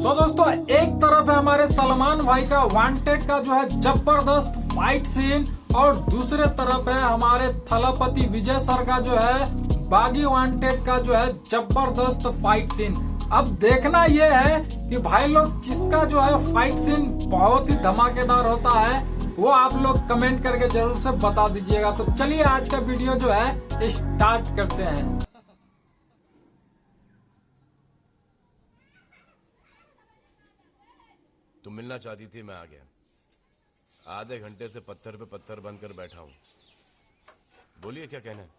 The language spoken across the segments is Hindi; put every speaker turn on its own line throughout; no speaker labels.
सो दोस्तों, एक तरफ है हमारे सलमान भाई का वांटेड का जो है जबरदस्त फाइट सीन, और दूसरे तरफ है हमारे थलपति विजय सर का जो है बागी वांटेड का जो है जबरदस्त फाइट सीन। अब देखना यह है कि भाई लोग किसका जो है फाइट सीन बहुत ही धमाकेदार होता है, वो आप लोग कमेंट करके जरूर से बता दीजिएगा। तो चलिए आज का वीडियो जो है स्टार्ट करते हैं।
तुम मिलना चाहती थी, मैं आ गया। आधे घंटे से पत्थर पे पत्थर बनकर बैठा हूं। बोलिए क्या कहना है।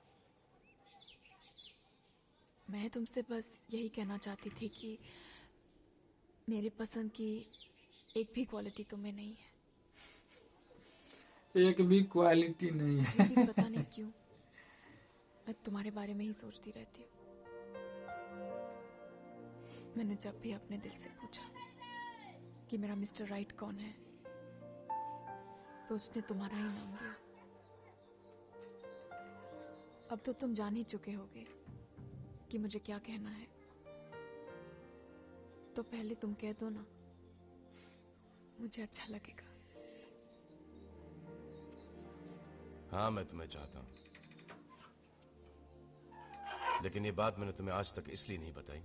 मैं तुमसे बस यही कहना चाहती थी कि मेरी पसंद की एक भी क्वालिटी तुम्हें नहीं है।
एक भी क्वालिटी नहीं है।
ये भी पता नहीं क्यों मैं तुम्हारे बारे में ही सोचती रहती हूँ। मैंने जब भी अपने दिल से पूछा कि मेरा मिस्टर राइट कौन है, तो उसने तुम्हारा ही नाम लिया। अब तो तुम जान ही चुके होगे कि मुझे क्या कहना है, तो पहले तुम कह दो ना, मुझे अच्छा लगेगा।
हाँ, मैं तुम्हें चाहता हूं, लेकिन ये बात मैंने तुम्हें आज तक इसलिए नहीं बताई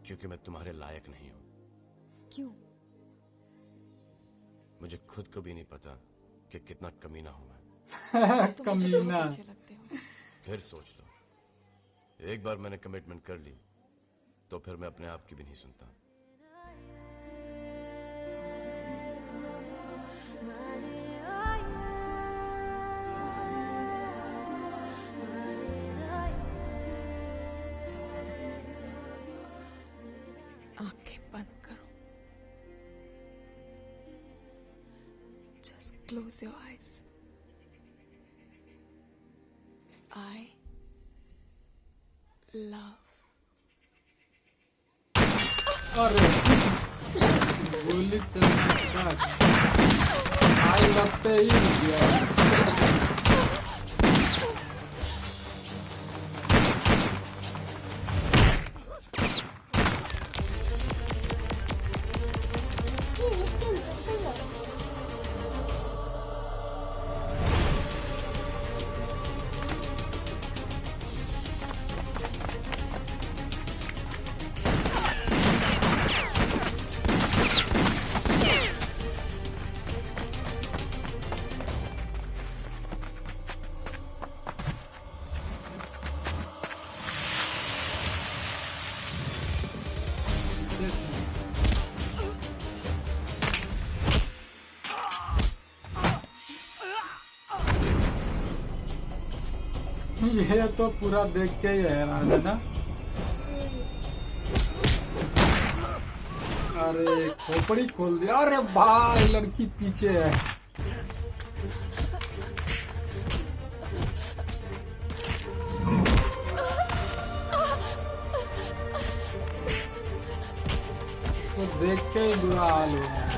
क्योंकि मैं तुम्हारे लायक नहीं हूं।
क्यों?
मुझे खुद को भी नहीं पता कि कितना कमीना हूं मैं।
तुम मुझे बहुत
कमीना।
अच्छे लगते हो।
फिर सोच लो, एक बार मैंने कमिटमेंट कर ली तो फिर मैं अपने आप की भी नहीं सुनता।
आंखें बंद करो। Just close your eyes. I love.
अरे गोली चलना आई लव पे ही रुक गया। ये तो पूरा देख के ही हैरान है ना। अरे खोपड़ी खोल दिया। अरे भाई लड़की पीछे है। इसको देख के ही बुरा हाल हो रहा है।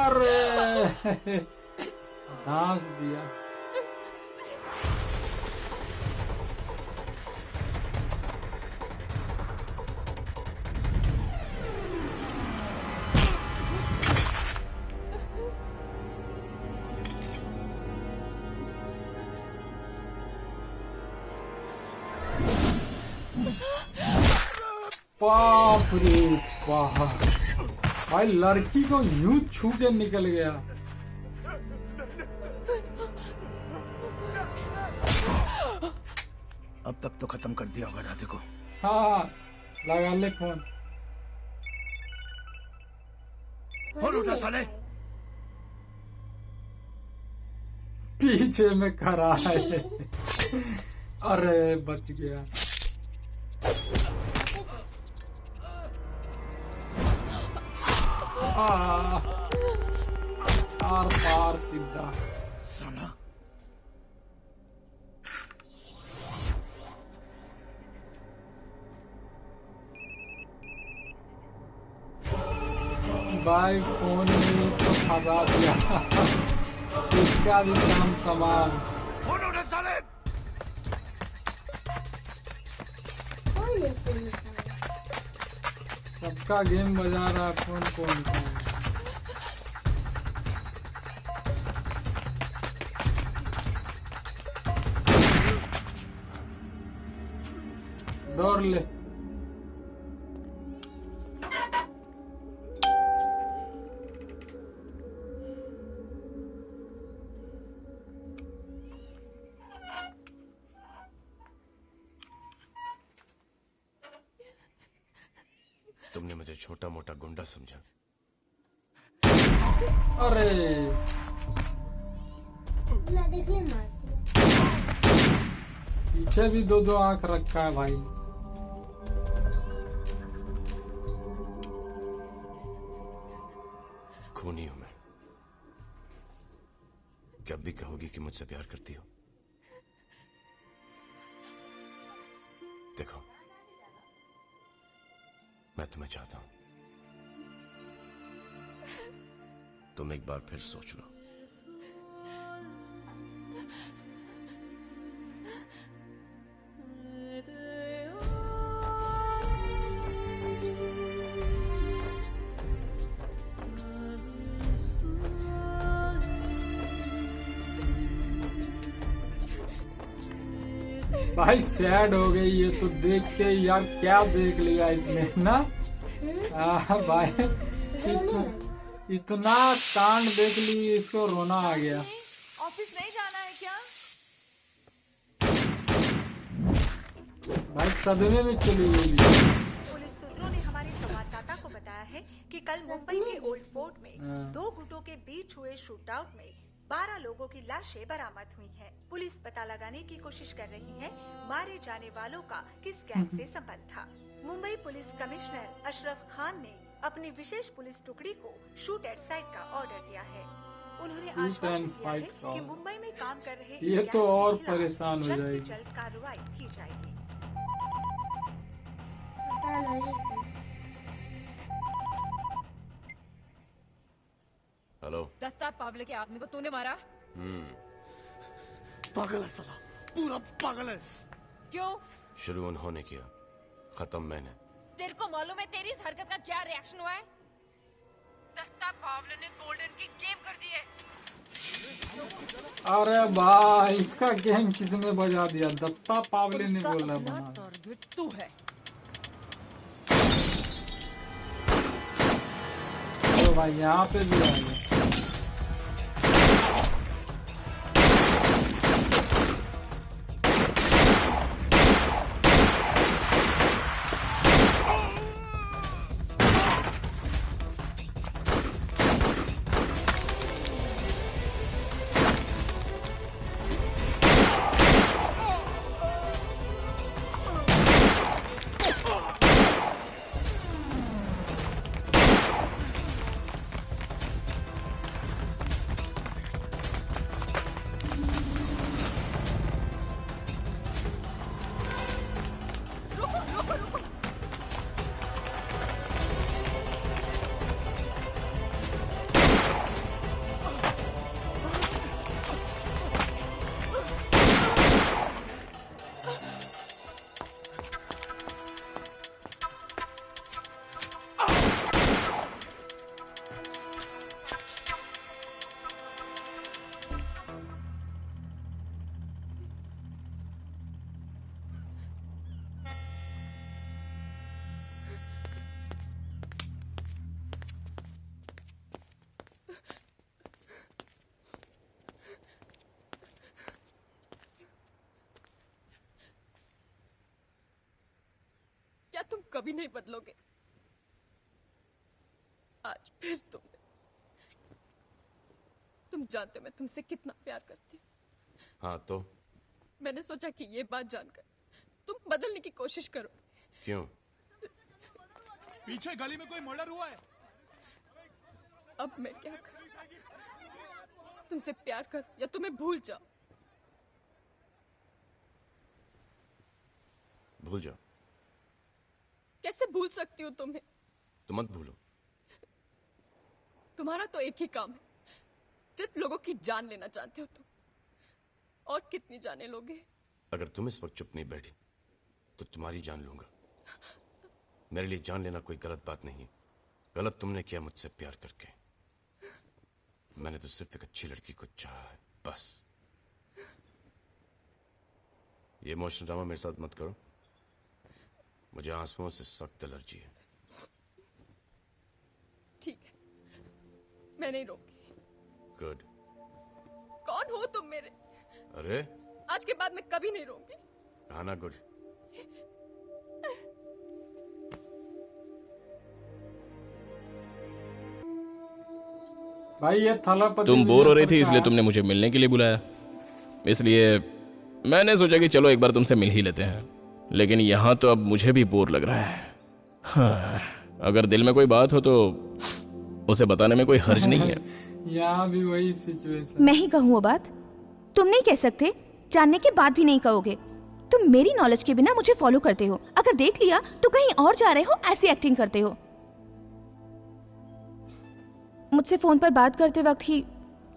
अरे धांस दिया। बाप रे बाप, भाई लड़की को यूं छू के निकल गया।
अब तक तो खत्म कर दिया होगा राधे को।
हाँ लगा ले फोन।
फोन उठा साले।
पीछे में खड़ा है। अरे बच गया। आर पार सीधा।
साला
भाई फोन में इसको फंसा दिया। इसका भी काम तमाम।
फोन उठा साले।
कोई नहीं फोन उठाया।
सबका गेम बजा रहा है, फोन कौन उठाएगा? दौड़ ले।
तुमने मुझे छोटा मोटा गुंडा समझा।
अरे
ला देख ले, मार दिया।
पीछे भी दो दो आंख रखा है भाई।
खूनी हूं मैं। क्या भी कहोगी कि मुझसे प्यार करती हो? देखो, मैं तुम्हें चाहता हूं। तुम एक बार फिर सोच लो।
भाई सैड हो गई ये तो देख के यार, क्या देख लिया इसने ना। भाई इतना कांड देख ली, इसको रोना आ गया।
ऑफिस नहीं जाना है क्या?
भाई सदमे में चली गई।
पुलिस सूत्रों ने हमारे संवाददाता को बताया है कि कल मुंबई के ओल्ड फोर्ट में दो गुटों के बीच हुए शूटआउट में 12 लोगों की लाशें बरामद हुई हैं। पुलिस पता लगाने की कोशिश कर रही है मारे जाने वालों का किस गैंग से संबंध था। मुंबई पुलिस कमिश्नर अशरफ खान ने अपनी विशेष पुलिस टुकड़ी को शूट एट साइट का ऑर्डर दिया है। उन्होंने आश्वासन दिया है कि मुंबई में काम कर रहे
ये
इस
तो
गैंग
और
के खिलाफ
परेशान हो
जल्द से
जाएगी।
जल्द कार्रवाई की जाएगी।
परेशान हो गई थी।
हेलो।
दत्ता पावले के आदमी को तूने मारा?
पागल है साला, पूरा पागल है।
क्यों?
शुरू उन्होंने किया, खत्म मैंने।
तेरे को मालूम है तेरी इस हरकत का क्या रिएक्शन हुआ है? दत्ता पावले ने गोल्डन की गेम कर दी है।
अरे भाई इसका गेम किसने बजा दिया? दत्ता पावले ने बोला
अपना
बना।
टारगेट तू है।
तो भाई यहाँ पे भी आ गया।
क्या तुम कभी नहीं बदलोगे? आज फिर तुम जानते हो मैं तुमसे कितना प्यार करती हूँ।
हाँ तो
मैंने सोचा कि ये बात जानकर तुम बदलने की कोशिश करो।
क्यों?
पीछे गली में कोई मर्डर हुआ है।
अब मैं क्या करूं? तुमसे प्यार कर या तुम्हें भूल जाओ।
भूल जाओ।
कैसे भूल सकती हूँ तुम्हें?
तो मत भूलो।
तुम्हारा तो एक ही काम है, सिर्फ लोगों की जान लेना चाहते हो तुम। और कितनी जाने लोगे?
अगर तुम इस वक्त चुप नहीं बैठी तो तुम्हारी जान लूंगा। मेरे लिए जान लेना कोई गलत बात नहीं। गलत तुमने किया मुझसे प्यार करके। मैंने तो सिर्फ एक अच्छी लड़की को चाहा है, बस। ये इमोशनल ड्रामा मेरे साथ मत करो। मुझे आंसुओं से सख्त एलर्जी है।
ठीक है, मैं नहीं रोकूंगी।
गुड।
कौन हो तुम मेरे?
अरे
आज के बाद मैं कभी नहीं रोऊंगी।
कहा ना गुड।
भाई ये थलापति
तुम बोर हो रही थी
विजय
इसलिए
सरकार-
तुमने मुझे मिलने के लिए बुलाया। इसलिए मैंने सोचा कि चलो एक बार तुमसे मिल ही लेते हैं। लेकिन यहाँ तो अब मुझे भी बोर लग रहा है। हाँ, अगर दिल में कोई बात हो तो उसे बताने में कोई हर्ज नहीं है।
यहाँ भी वही सिचुएशन।
मैं ही कहूँ वो बात? तुम नहीं कह सकते, जानने के बाद भी नहीं कहोगे। तुम मेरी नॉलेज के बिना मुझे फॉलो करते हो। अगर देख लिया तो कहीं और जा रहे हो, ऐसी एक्टिंग करते हो। मुझसे फोन पर बात करते वक्त ही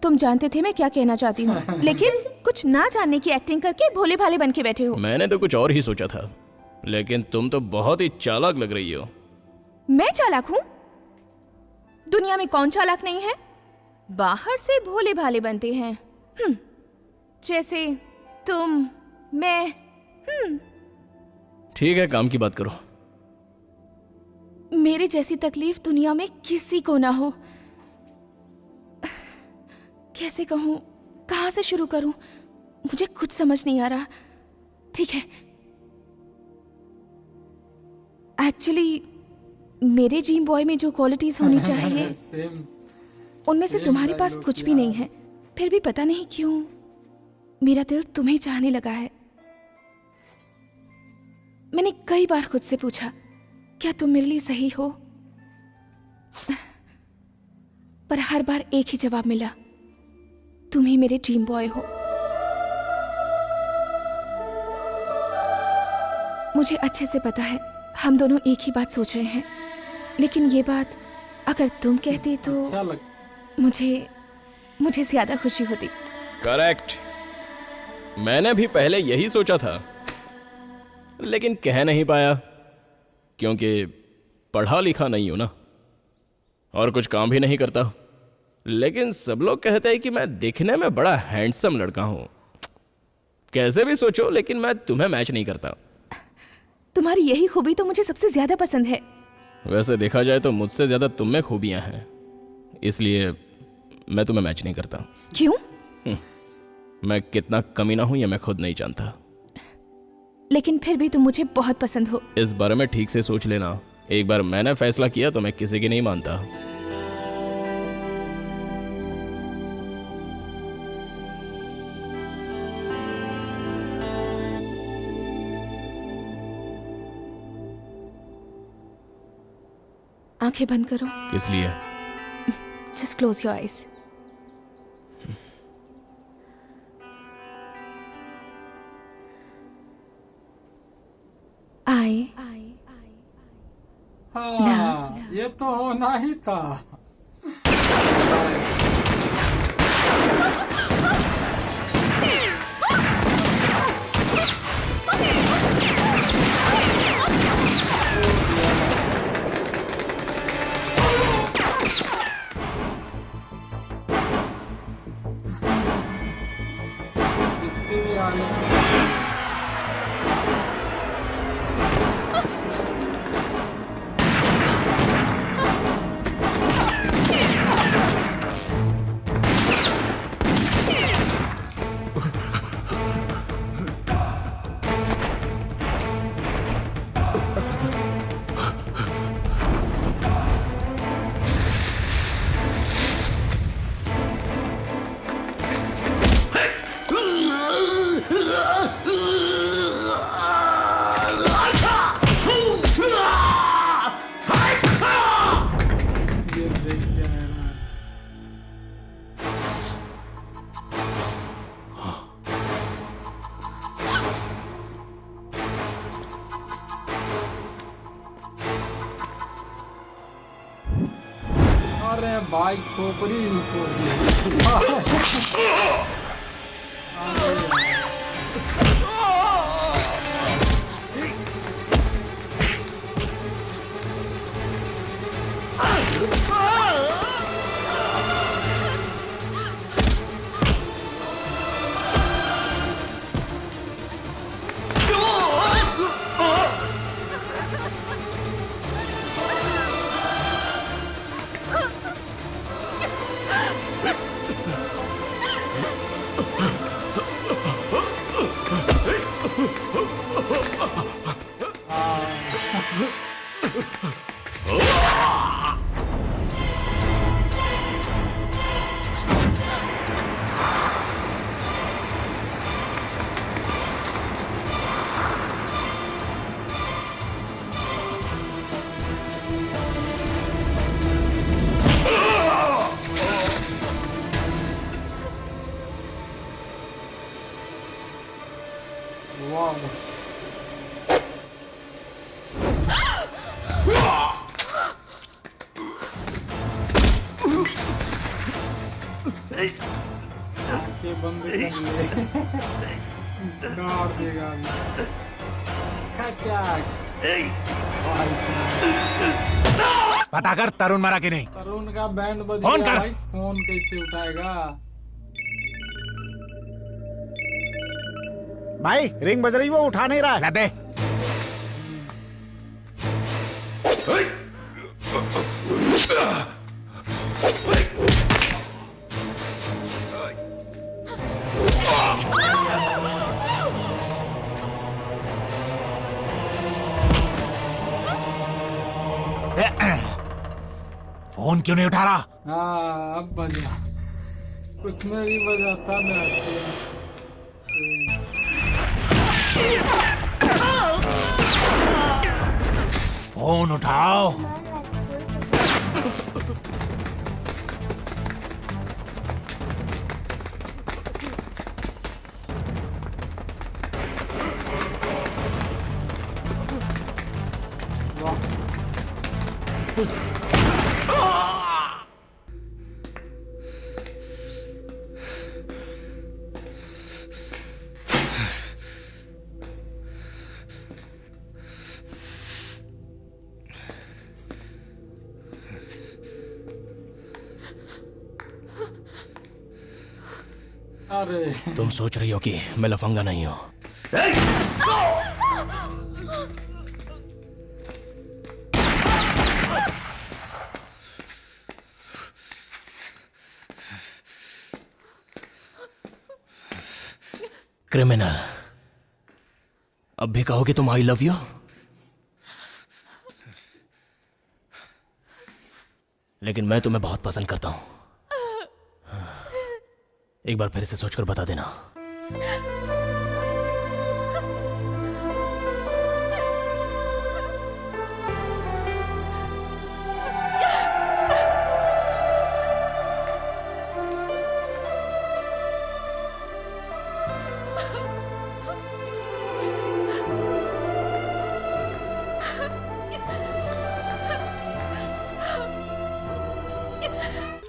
तुम जानते थे मैं क्या कहना चाहती हूँ, लेकिन कुछ ना जानने की एक्टिंग करके भोले भाले बन के बैठे हो।
मैंने तो कुछ और ही सोचा था, लेकिन तुम तो बहुत ही चालाक लग रही हो।
मैं चालाक हूँ? दुनिया में कौन चालाक नहीं है? बाहर से भोले भाले बनते हैं। जैसे तुम, मैं।
ठीक है, काम की बात करो।
मेरी जैसी तकलीफ दुनिया में किसी को ना हो। कैसे कहूँ, कहाँ से शुरू करूँ, मुझे कुछ समझ नहीं आ रहा। ठीक है, एक्चुअली मेरे ड्रीम बॉय में जो क्वालिटीज होनी चाहिए
सेम।
उनमें से
Same
तुम्हारे पास
dialogue
कुछ भी
यार।
नहीं है। फिर भी पता नहीं क्यों मेरा दिल तुम्हें चाहने लगा है। मैंने कई बार खुद से पूछा, क्या तुम मेरे लिए सही हो? पर हर बार एक ही जवाब मिला, तुम ही मेरे ड्रीम बॉय हो। मुझे अच्छे से पता है हम दोनों एक ही बात सोच रहे हैं, लेकिन ये बात अगर तुम कहते तो
अच्छा लग।
मुझे ज्यादा खुशी होती।
करेक्ट, मैंने भी पहले यही सोचा था, लेकिन कह नहीं पाया क्योंकि पढ़ा लिखा नहीं हूं ना, और कुछ काम भी नहीं करता। लेकिन सब लोग कहते हैं कि मैं दिखने में बड़ा हैंडसम लड़का हूं। कैसे भी सोचो, लेकिन मैं तुम्हें मैच नहीं करता।
तुम्हारी यही खूबी तो मुझे सबसे ज्यादा पसंद है।
वैसे देखा जाए तो मुझसे ज्यादा तुम में खूबियां हैं, इसलिए मैं तुम्हें मैच नहीं करता।
क्यों?
मैं कितना कमीना हूं यह मैं खुद नहीं जानता।
लेकिन फिर भी तुम मुझे बहुत पसंद हो।
इस बारे में ठीक से सोच लेना। एक बार मैंने फैसला किया तो मैं किसी की नहीं मानता।
आंखें बंद करो।
किस लिए?
Just close your eyes. आई
हाँ, ये तो होना ही था। इसके लिए आने अरे भाई खोपड़ी ही फोड़ दी। वाह आंखें बंद कर लिए। गाड़ देगा अभी। खचाक। भाई साहब।
पता कर तरुण मरा कि नहीं।
तरुण का बैंड बज
फोन
गया
कर।
भाई, फोन कैसे उठाएगा?
भाई रिंग बज रही, वो उठा नहीं रहा है।
दे। फोन क्यों नहीं उठा रहा?
हाँ अब बजा। उसमें भी बजा था ना।
फोन उठाओ।
अरे
तुम सोच रही हो कि मैं लफंगा नहीं हूं। क्रिमिनल, अब भी कहोगे तुम आई लव यू? लेकिन मैं तुम्हें बहुत पसंद करता हूं। एक बार फिर से सोचकर बता देना।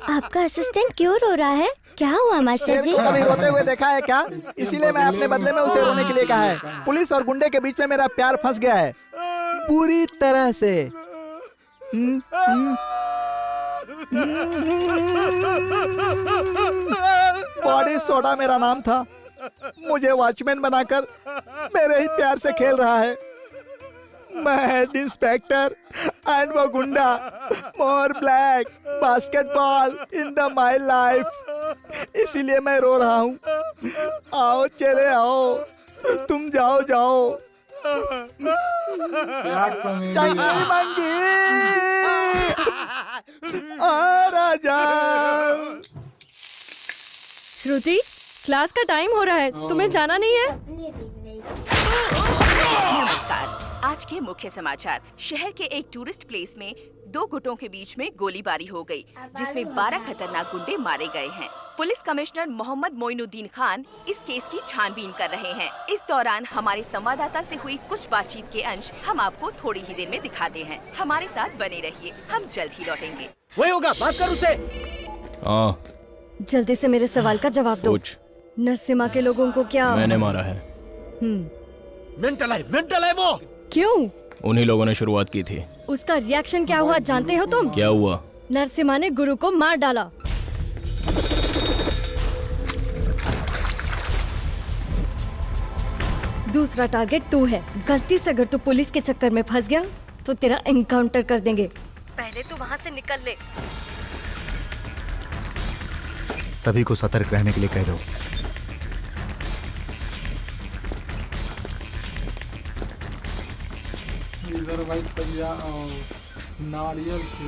आपका असिस्टेंट क्यों रो रहा है? क्या हुआ मास्टर जी?
तो कभी रोते हुए देखा है क्या? इसीलिए मैं अपने बदले में उसे रोने के लिए कहा है। पुलिस और गुंडे के बीच में मेरा प्यार फंस गया है पूरी तरह से। बॉडी सोडा मेरा नाम था। मुझे वॉचमैन बनाकर मेरे ही प्यार से खेल रहा है। मैं हेड इंस्पेक्टर एंड वो गुंडा। More black basketball in the my life. इसीलिए मैं रो रहा हूँ। आओ चले आओ, तुम जाओ जाओ।
क्या कमी
चंगी मंगी आ राजा।
श्रुति, क्लास का टाइम हो रहा है, तुम्हें जाना नहीं है?
अपनी देख रही थी।
नमस्कार। आज के मुख्य समाचार। शहर के एक टूरिस्ट प्लेस में दो गुटों के बीच में गोलीबारी हो गई, जिसमें 12 खतरनाक गुंडे मारे गए हैं। पुलिस कमिश्नर मोहम्मद मोइनुद्दीन खान इस केस की छानबीन कर रहे हैं। इस दौरान हमारे संवाददाता से हुई कुछ बातचीत के अंश हम आपको थोड़ी ही देर में दिखाते हैं। हमारे साथ बने रहिए, हम जल्द ही लौटेंगे।
वही होगा, बात कर उससे।
हाँ,
जल्दी से मेरे सवाल का जवाब दो।
कुछ
नरसिम्हा के लोगों को क्या?
मैंने मारा है।
मेंटल है वो।
क्यों?
उन्हीं लोगों ने शुरुआत की थी।
उसका रिएक्शन क्या हुआ जानते हो तुम?
क्या हुआ?
नरसिम्हा ने गुरु को मार डाला। दूसरा टारगेट तू है। गलती से अगर तू पुलिस के चक्कर में फंस गया तो तेरा एनकाउंटर कर देंगे। पहले तू वहाँ से निकल ले।
सभी को सतर्क रहने के लिए कह दो।
इधर भाई पहिया और नारियल के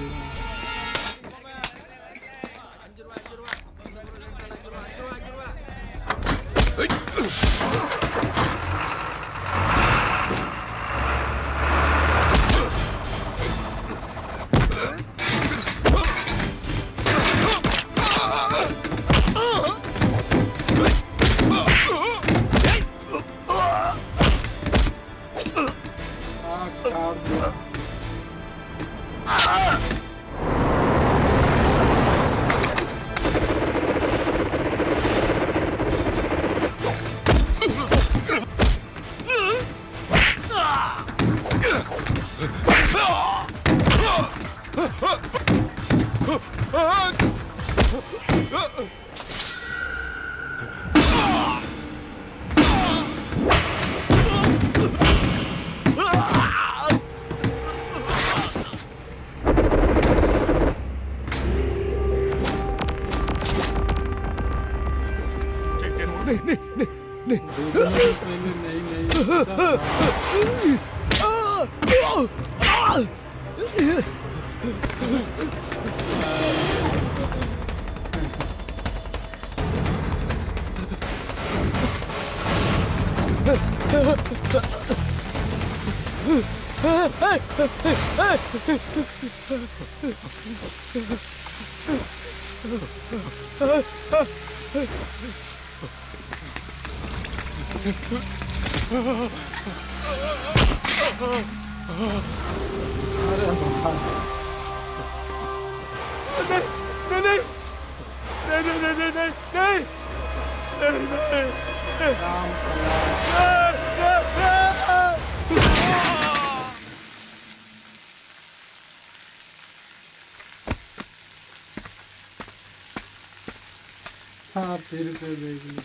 हाँ फिर से देख ली।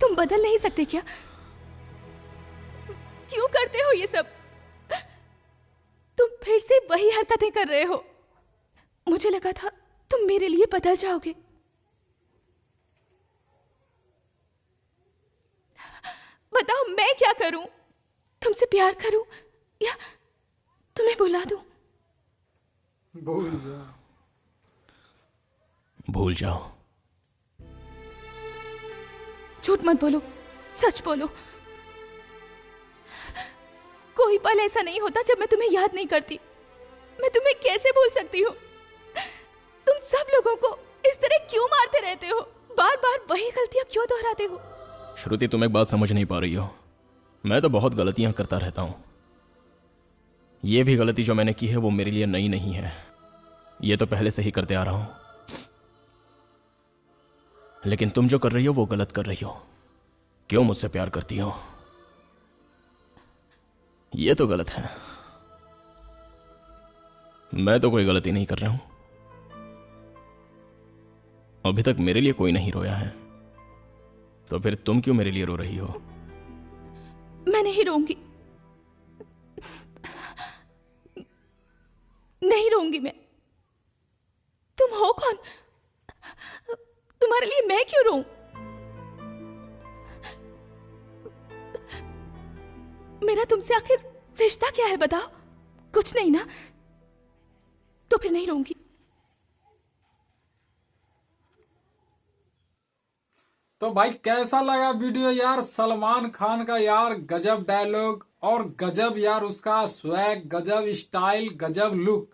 तुम बदल नहीं सकते क्या? क्यों करते हो ये सब? तुम फिर से वही हरकतें कर रहे हो। मुझे लगा था तुम मेरे लिए बदल जाओगे। बताओ मैं क्या करूं? तुमसे प्यार करूं या तुम्हें बुला दूं?
भूल जाओ।
भूल जाओ।
झूठ मत बोलो, सच बोलो। कोई पल ऐसा नहीं होता जब मैं तुम्हें याद नहीं करती। मैं तुम्हें कैसे भूल सकती हूँ? तुम सब लोगों को इस तरह क्यों मारते रहते हो? बार बार वही गलतियां क्यों दोहराते हो?
श्रुति, तुम एक बात समझ नहीं पा रही हो। मैं तो बहुत गलतियां करता रहता हूं। ये भी गलती जो मैंने की है वो मेरे लिए नई नहीं है। ये तो पहले से ही करते आ रहा हूं। लेकिन तुम जो कर रही हो वो गलत कर रही हो। क्यों मुझसे प्यार करती हो? ये तो गलत है। मैं तो कोई गलती नहीं कर रहा हूं। अभी तक मेरे लिए कोई नहीं रोया है, तो फिर तुम क्यों मेरे लिए रो रही हो?
मैं नहीं रोऊंगी। नहीं रोऊंगी मैं। तुम हो कौन? तुम्हारे लिए मैं क्यों रोऊं? मेरा तुमसे आखिर रिश्ता क्या है बताओ? कुछ नहीं ना? तो फिर नहीं रहूंगी।
तो भाई कैसा लगा वीडियो यार? सलमान खान का यार गजब डायलॉग और गजब यार उसका स्वैग, गजब स्टाइल, गजब लुक।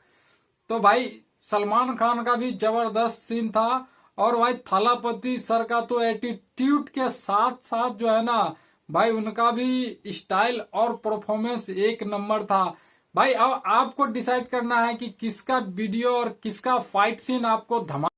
तो भाई सलमान खान का भी जबरदस्त सीन था और भाई थलापति सर का तो एटीट्यूड के साथ साथ जो है ना भाई उनका भी स्टाइल और परफॉर्मेंस एक नंबर था। भाई अब आपको डिसाइड करना है कि किसका वीडियो और किसका फाइट सीन आपको धमा